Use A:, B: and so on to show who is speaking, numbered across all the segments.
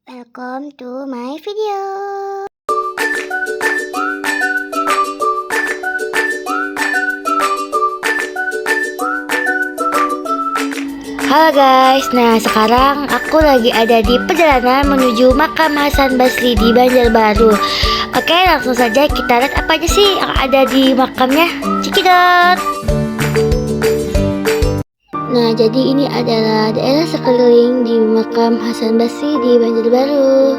A: Welcome to my video. Halo guys, nah sekarang aku lagi ada di perjalanan menuju makam Hasan Basri di Banjarbaru. Oke, langsung saja kita lihat apa aja sih yang ada di makamnya. Cekidot. Nah, jadi ini adalah daerah sekeliling di makam Hasan Basri di Banjarbaru.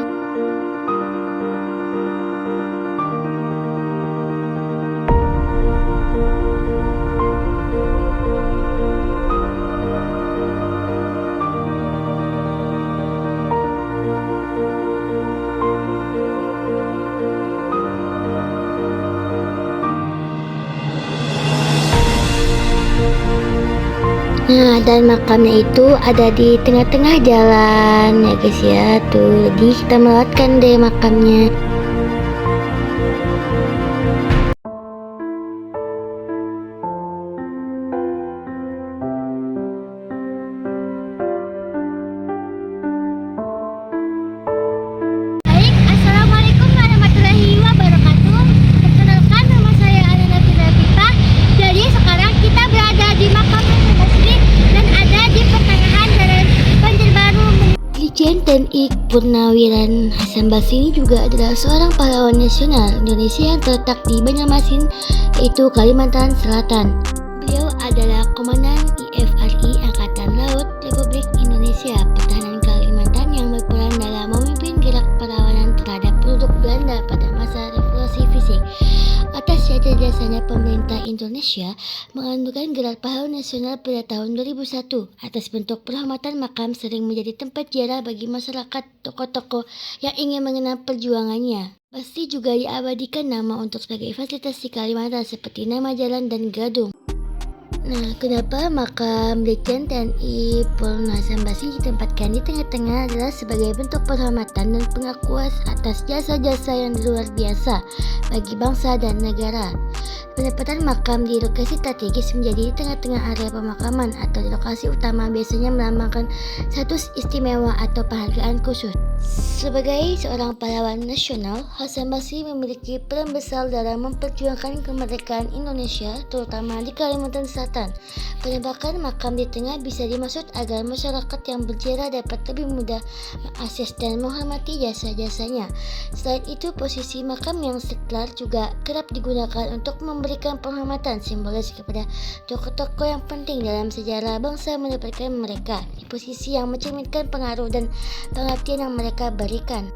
A: Nah, dan makamnya itu ada di tengah-tengah jalan ya guys ya. Tuh, jadi kita melewatkan deh makamnya. Baik, assalamualaikum warahmatullahi wabarakatuh. Perkenalkan, nama saya Ananda Fitrapita. Jadi sekarang kita berada di makam Hasan Basri dan ada di pertengahan jalan Banjarbaru. Brigjen TNI Purnawiran Hasan Basri ini juga adalah seorang pahlawan nasional Indonesia yang terletak di Banjarmasin, yaitu Kalimantan Selatan. Beliau adalah Komandan IFRI Angkatan Laut Republik Indonesia Pertahanan Kalimantan yang berperan dalam memimpin gerak perlawanan terhadap penduduk Belanda pada masa revolusi fisik. Atas jasa-jasanya pemerintah Indonesia menganugerahkan gelar pahlawan nasional pada tahun 2001. Atas bentuk penghormatan, makam sering menjadi tempat ziarah bagi masyarakat tokoh-tokoh yang ingin mengenal perjuangannya. Pasti juga diabadikan nama untuk sebagai fasilitas di Kalimantan seperti nama jalan dan gedung. Nah, kenapa makam Brigjen TNI Purnawiran Hasan Basri ditempatkan di tengah-tengah adalah sebagai bentuk penghormatan dan pengakuan atas jasa-jasa yang luar biasa bagi bangsa dan negara. Penempatan makam di lokasi strategis menjadi di tengah-tengah area pemakaman atau di lokasi utama biasanya melambangkan status istimewa atau penghargaan khusus. Sebagai seorang pahlawan nasional, Hasan Basri memiliki peran besar dalam memperjuangkan kemerdekaan Indonesia, terutama di Kalimantan Selatan. Penembakan makam di tengah bisa dimaksud agar masyarakat yang berziarah dapat lebih mudah mengakses dan menghormati jasa-jasanya. Selain itu, posisi makam yang seklar juga kerap digunakan untuk memberikan penghormatan simbolis kepada tokoh-tokoh yang penting dalam sejarah bangsa, mendapatkan mereka di posisi yang mencerminkan pengaruh dan pengertian yang mereka berikan.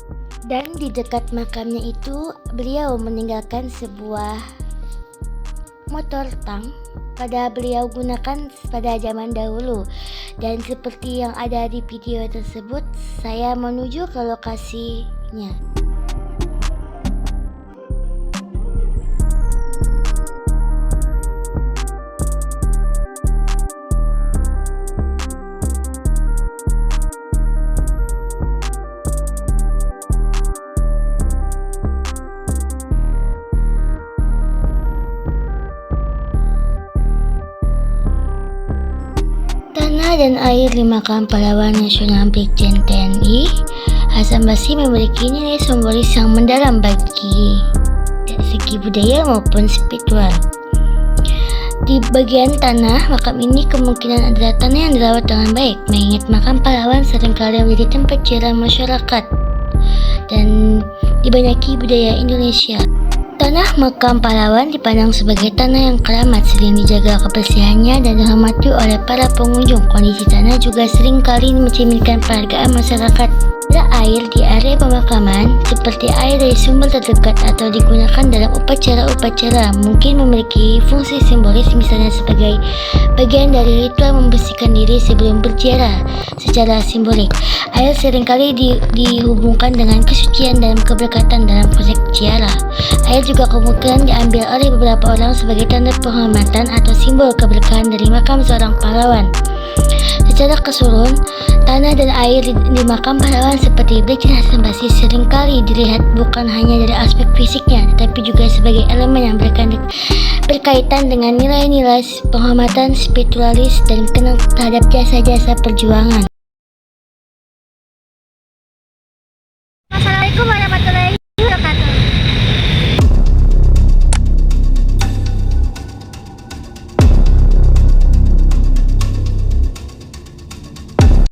A: Dan di dekat makamnya itu beliau meninggalkan sebuah motor tank pada beliau gunakan pada zaman dahulu. Dan seperti yang ada di video tersebut, saya menuju ke lokasinya. Tanah dan air di makam pahlawan nasional Brigjen TNI Hasan Basri memiliki nilai simbolis yang mendalam bagi segi budaya maupun spiritual. Di bagian tanah makam ini kemungkinan adalah tanah yang dirawat dengan baik, mengingat makam pahlawan seringkali menjadi tempat ziarah masyarakat dan dibanyaki budaya Indonesia. Tanah makam pahlawan dipandang sebagai tanah yang keramat, sering dijaga kebersihannya dan dihormati oleh para pengunjung. Kondisi tanah juga sering kali mencerminkan penghargaan masyarakat. Ada air di area pemakaman, seperti air dari sumber terdekat atau digunakan dalam upacara-upacara, mungkin memiliki fungsi simbolis, misalnya sebagai bagian dari ritual membersihkan diri sebelum berziarah. Secara simbolik, air seringkali dihubungkan dengan kesucian dan keberkatan dalam konteks ziarah. Air juga kemungkinan diambil oleh beberapa orang sebagai tanda penghormatan atau simbol keberkahan dari makam seorang pahlawan. Secara keseluruhan, tanah dan air di makam pahlawan seperti Brigjen Hasan Basri seringkali dilihat bukan hanya dari aspek fisiknya, tetapi juga sebagai elemen yang berkaitan dengan nilai-nilai penghormatan spiritualis dan kenal terhadap jasa-jasa perjuangan. Assalamualaikum warahmatullahi